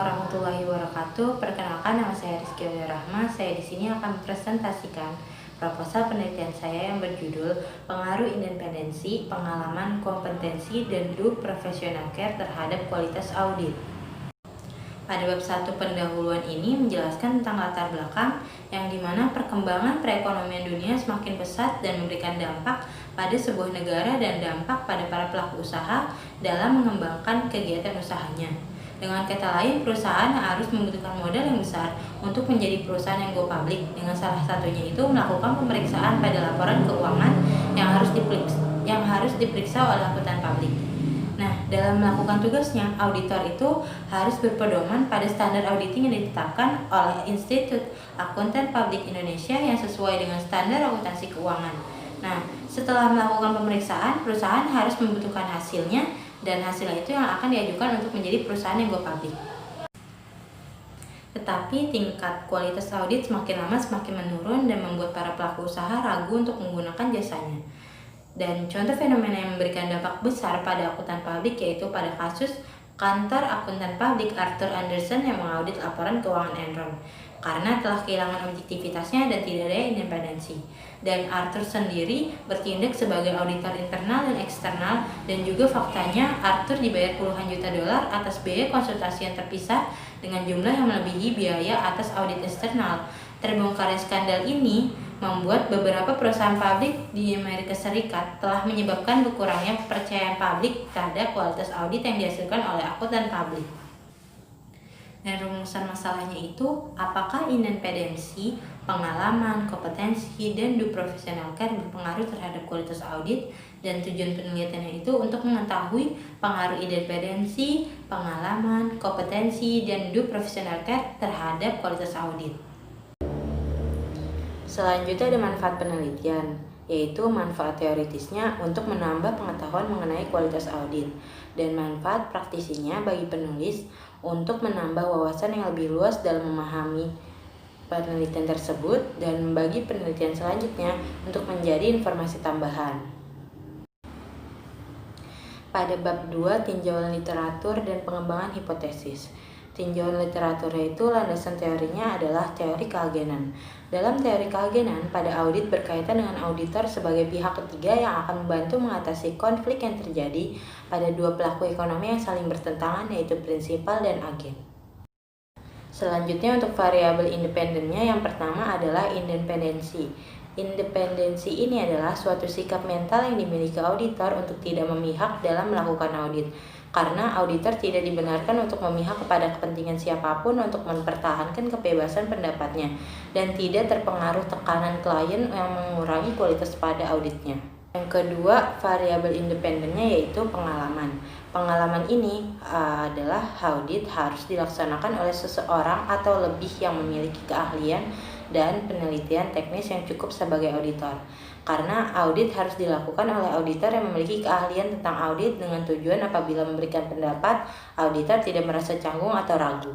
warahmatullahi wabarakatuh. Perkenalkan, nama saya Rizky Rahma. Saya di sini akan mempresentasikan proposal penelitian saya yang berjudul Pengaruh Independensi, Pengalaman, Kompetensi, dan Do Professional Care terhadap Kualitas Audit. Pada bab 1 pendahuluan ini menjelaskan tentang latar belakang yang dimana perkembangan perekonomian dunia semakin pesat dan memberikan dampak pada sebuah negara dan dampak pada para pelaku usaha dalam mengembangkan kegiatan usahanya. Dengan kata lain, perusahaan harus membutuhkan modal yang besar untuk menjadi perusahaan yang go public, dengan salah satunya itu melakukan pemeriksaan pada laporan keuangan yang harus diperiksa oleh akuntan publik. Nah, dalam melakukan tugasnya, auditor itu harus berpedoman pada standar auditing yang ditetapkan oleh Institut Akuntan Publik Indonesia yang sesuai dengan standar akuntansi keuangan. Nah, setelah melakukan pemeriksaan, perusahaan harus membutuhkan hasilnya, dan hasil itu yang akan diajukan untuk menjadi perusahaan yang go public. Tetapi tingkat kualitas audit semakin lama semakin menurun dan membuat para pelaku usaha ragu untuk menggunakan jasanya. Dan contoh fenomena yang memberikan dampak besar pada akuntan publik yaitu pada kasus kantor akuntan publik Arthur Andersen yang mengaudit laporan keuangan Enron karena telah kehilangan objektivitasnya dan tidak ada independensi. Dan Arthur sendiri bertindak sebagai auditor internal dan eksternal, dan juga faktanya Arthur dibayar puluhan juta dolar atas biaya konsultasi yang terpisah dengan jumlah yang melebihi biaya atas audit eksternal. Terbongkarnya skandal ini membuat beberapa perusahaan publik di Amerika Serikat telah menyebabkan berkurangnya kepercayaan publik terhadap kualitas audit yang dihasilkan oleh akuntan publik. Dan rumusan masalahnya itu, apakah independensi, pengalaman, kompetensi, dan do professional care berpengaruh terhadap kualitas audit, dan tujuan penelitiannya itu untuk mengetahui pengaruh independensi, pengalaman, kompetensi, dan do professional care terhadap kualitas audit. Selanjutnya ada manfaat penelitian, yaitu manfaat teoritisnya untuk menambah pengetahuan mengenai kualitas audit, dan manfaat praktisinya bagi penulis untuk menambah wawasan yang lebih luas dalam memahami penelitian tersebut, dan bagi penelitian selanjutnya untuk menjadi informasi tambahan. Pada bab 2, tinjauan literatur dan pengembangan hipotesis. Tinjauan literaturnya itu landasan teorinya adalah teori keagenan. Dalam teori keagenan, pada audit berkaitan dengan auditor sebagai pihak ketiga yang akan membantu mengatasi konflik yang terjadi pada dua pelaku ekonomi yang saling bertentangan, yaitu prinsipal dan agen. Selanjutnya untuk variabel independennya, yang pertama adalah independensi. Independensi ini adalah suatu sikap mental yang dimiliki auditor untuk tidak memihak dalam melakukan audit, karena auditor tidak dibenarkan untuk memihak kepada kepentingan siapapun untuk mempertahankan kebebasan pendapatnya, dan tidak terpengaruh tekanan klien yang mengurangi kualitas pada auditnya. Yang kedua, variabel independennya yaitu pengalaman. Pengalaman ini adalah audit harus dilaksanakan oleh seseorang atau lebih yang memiliki keahlian dan penelitian teknis yang cukup sebagai auditor. Karena audit harus dilakukan oleh auditor yang memiliki keahlian tentang audit, dengan tujuan apabila memberikan pendapat, auditor tidak merasa canggung atau ragu.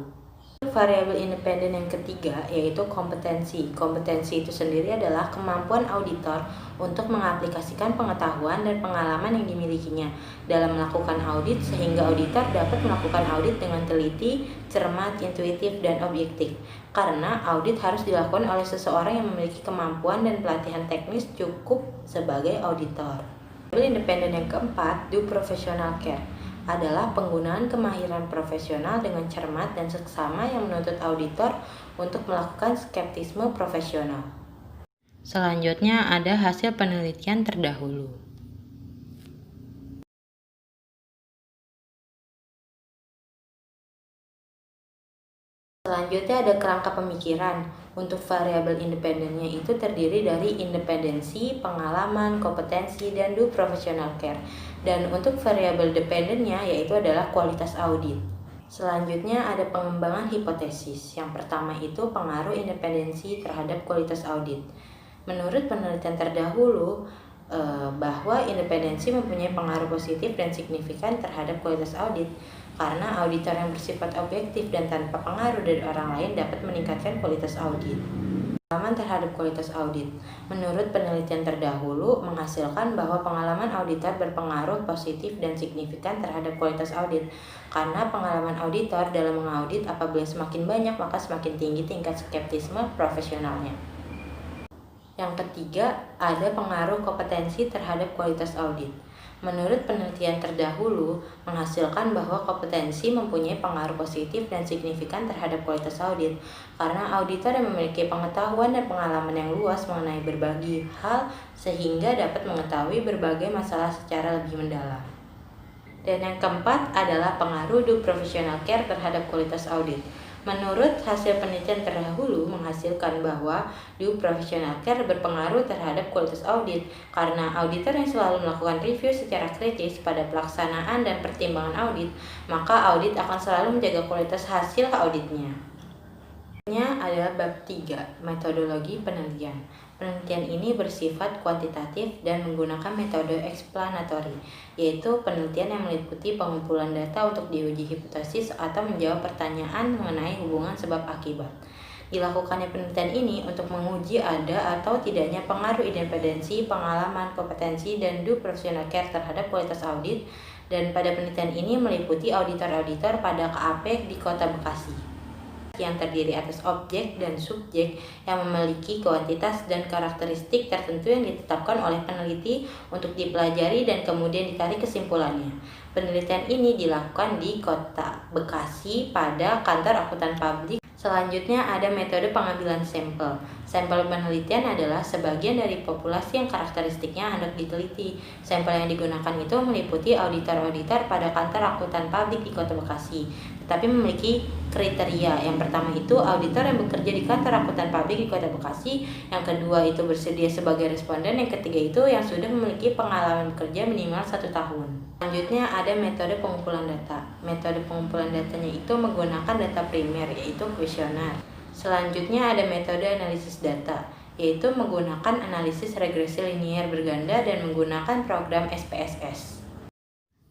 Variabel independen yang ketiga yaitu kompetensi. Kompetensi itu sendiri adalah kemampuan auditor untuk mengaplikasikan pengetahuan dan pengalaman yang dimilikinya dalam melakukan audit, sehingga auditor dapat melakukan audit dengan teliti, cermat, intuitif, dan objektif. Karena audit harus dilakukan oleh seseorang yang memiliki kemampuan dan pelatihan teknis cukup sebagai auditor. Variabel independen yang keempat, do professional care, adalah penggunaan kemahiran profesional dengan cermat dan seksama yang menuntut auditor untuk melakukan skeptisme profesional. Selanjutnya ada hasil penelitian terdahulu. Selanjutnya ada kerangka pemikiran. Untuk variabel independennya itu terdiri dari independensi, pengalaman, kompetensi, dan do professional care. Dan untuk variabel dependennya yaitu adalah kualitas audit. Selanjutnya ada pengembangan hipotesis. Yang pertama itu pengaruh independensi terhadap kualitas audit. Menurut penelitian terdahulu, bahwa independensi mempunyai pengaruh positif dan signifikan terhadap kualitas audit, karena auditor yang bersifat objektif dan tanpa pengaruh dari orang lain dapat meningkatkan kualitas audit. Pengalaman terhadap kualitas audit. Menurut penelitian terdahulu, menghasilkan bahwa pengalaman auditor berpengaruh positif dan signifikan terhadap kualitas audit. Karena pengalaman auditor dalam mengaudit apabila semakin banyak, maka semakin tinggi tingkat skeptisme profesionalnya. Yang ketiga, ada pengaruh kompetensi terhadap kualitas audit. Menurut penelitian terdahulu, menghasilkan bahwa kompetensi mempunyai pengaruh positif dan signifikan terhadap kualitas audit, karena auditor yang memiliki pengetahuan dan pengalaman yang luas mengenai berbagai hal sehingga dapat mengetahui berbagai masalah secara lebih mendalam. Dan yang keempat adalah pengaruh do professional care terhadap kualitas audit. Menurut hasil penelitian terdahulu menghasilkan bahwa do professional care berpengaruh terhadap kualitas audit karena auditor yang selalu melakukan review secara kritis pada pelaksanaan dan pertimbangan audit, maka audit akan selalu menjaga kualitas hasil auditnya. Adalah bab 3, metodologi penelitian. Penelitian ini bersifat kuantitatif dan menggunakan metode explanatory, yaitu penelitian yang meliputi pengumpulan data untuk diuji hipotesis atau menjawab pertanyaan mengenai hubungan sebab akibat. Dilakukannya penelitian ini untuk menguji ada atau tidaknya pengaruh independensi, pengalaman, kompetensi, dan do professional care terhadap kualitas audit, dan pada penelitian ini meliputi auditor-auditor pada KAP di Kota Bekasi yang terdiri atas objek dan subjek yang memiliki kuantitas dan karakteristik tertentu yang ditetapkan oleh peneliti untuk dipelajari dan kemudian ditarik kesimpulannya. Penelitian ini dilakukan di Kota Bekasi pada kantor akuntan publik. Selanjutnya ada metode pengambilan sampel. Sampel penelitian adalah sebagian dari populasi yang karakteristiknya hendak diteliti. Sampel yang digunakan itu meliputi auditor-auditor pada kantor akuntan publik di Kota Bekasi, tetapi memiliki kriteria. Yang pertama itu auditor yang bekerja di kantor akuntan publik di Kota Bekasi. Yang kedua itu bersedia sebagai responden. Yang ketiga itu yang sudah memiliki pengalaman bekerja minimal 1 tahun. Selanjutnya ada metode pengumpulan data. Metode pengumpulan datanya itu menggunakan data primer, yaitu kuesioner. Selanjutnya ada metode analisis data, yaitu menggunakan analisis regresi linier berganda dan menggunakan program SPSS.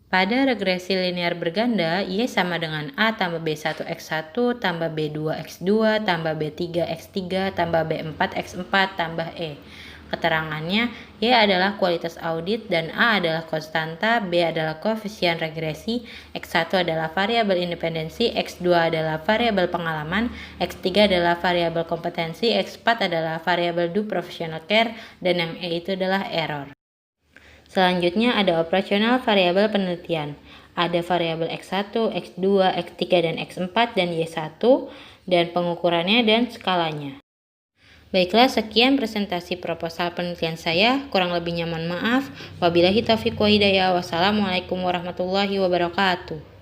Pada regresi linear berganda, Y sama dengan A tambah B1X1 tambah B2X2 tambah B3X3 tambah B4X4 tambah E. Keterangannya, Y adalah kualitas audit dan A adalah konstanta, B adalah koefisien regresi, X1 adalah variabel independensi, X2 adalah variabel pengalaman, X3 adalah variabel kompetensi, X4 adalah variabel do professional care, dan yang E itu adalah error. Selanjutnya ada operasional variabel penelitian. Ada variabel X1, X2, X3, dan X4, dan Y1, dan pengukurannya dan skalanya. Baiklah, sekian presentasi proposal penelitian saya. Kurang lebihnya mohon maaf. Wabillahi taufiq wa hidayah. Wassalamualaikum warahmatullahi wabarakatuh.